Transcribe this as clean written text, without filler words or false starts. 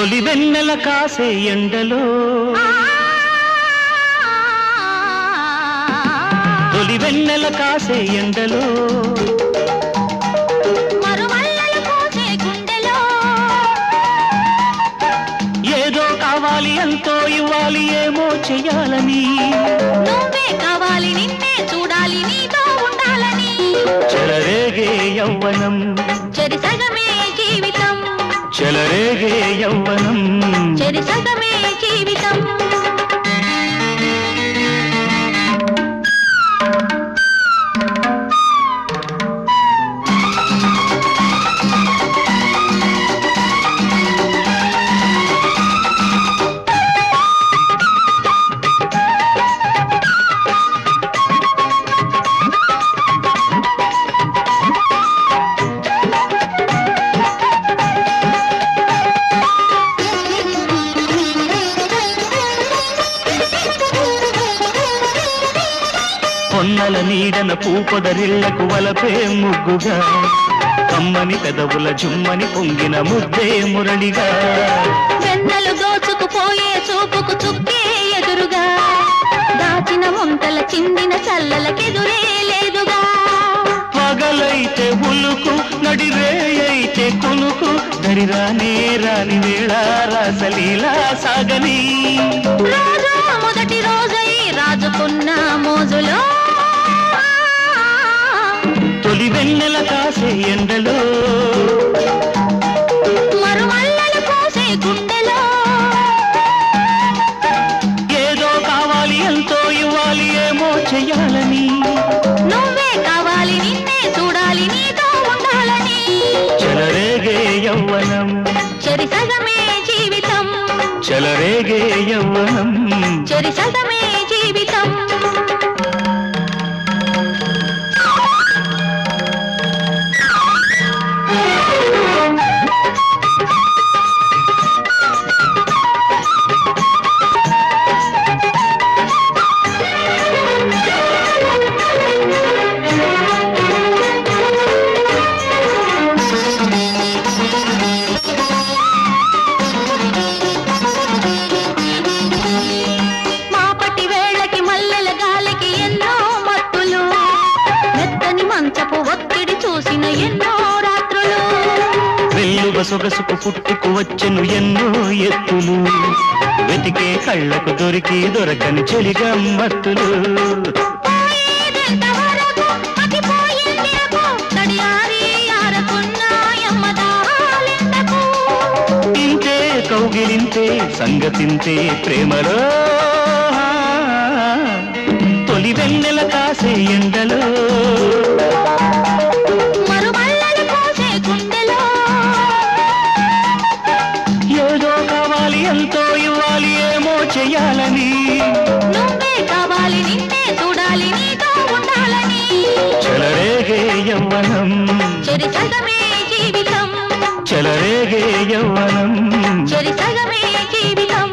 తొలి వెన్నెల కాసే ఎండలో తొలి వెన్నెల కాసే ఎండలో మరుమల్లలు పూసే గుండెలో ఏదో కావాలి ఎంతో ఇవ్వాలి ఏమో చెయ్యాలని నువ్వే కావాలి నిన్నే చూడాలి నీతో ఉండాలని చెలరేగే యవ్వనం చెరిసగమే జీవితం చెలరేగే యవ్వనం చెరిసగమే జీవితం పొన్నల నీడన పూపొదరిళ్లకు వలపే ముగ్గుగా కమ్మని పెదవుల జుమ్మని పొంగిన ముద్దే మురళిగా వెన్నెలు దోచుకుపోయే చూపుకు చుక్కే ఎదురుగా దాచిన ముంతల చిందిన చల్లలకెదురే లేదుగా పగలైతే ఉలుకు నడిరేయైతే కునుకు దరిరానే రాని వేళ రాసలీలా సాగని రోజు మొదటి రోజై రాజుకున్న మోజులో తొలి వెన్నెల కాసే ఎండలో మరుమల్లలు పూసే గుండెలో ఏదో కావాలి ఎంతో ఇవ్వాలి ఏమో చెయ్యాలని నువ్వే కావాలి నిన్నే చూడాలి నీతో ఉండాలని చెలరేగే యవ్వనం చెరిసగమే జీవితం చెలరేగే యవ్వనం చెరిసగమే జీవితం మాపటి వేళకి మల్లెల గాలికి ఎన్నో మత్తులు మెత్తని మంచపు ఒత్తిడి చూసిన ఎన్నో రాత్రులు వెల్లువ సొగసుకు పుట్టుకు వచ్చెను ఎన్నో ఎత్తులు వెతికే కళ్ళకు దొరికి దొరకని చెలిగా మత్తులు పోయేదెంత వరకు మతిపోయింది అబ్బో, తడియారి ఆరకున్న యమ్మదాలెంతకు. ఇంతే కౌగిలింతే సంగతింతే ప్రేమలో తొలి వెన్నెల కాసే ఎండలో మరుమల్లలు పూసే గుండెలో ఏదో కావాలి ఎంతో ఇవ్వాలి ఏమో చెయ్యాలని నువ్వే కావాలి నిన్నే చూడాలి నీతో ఉండాలని చెలరేగే యవ్వనం చెరిసగమే జీవితం చెలరేగే యవ్వనం చెరిసగమే జీవితం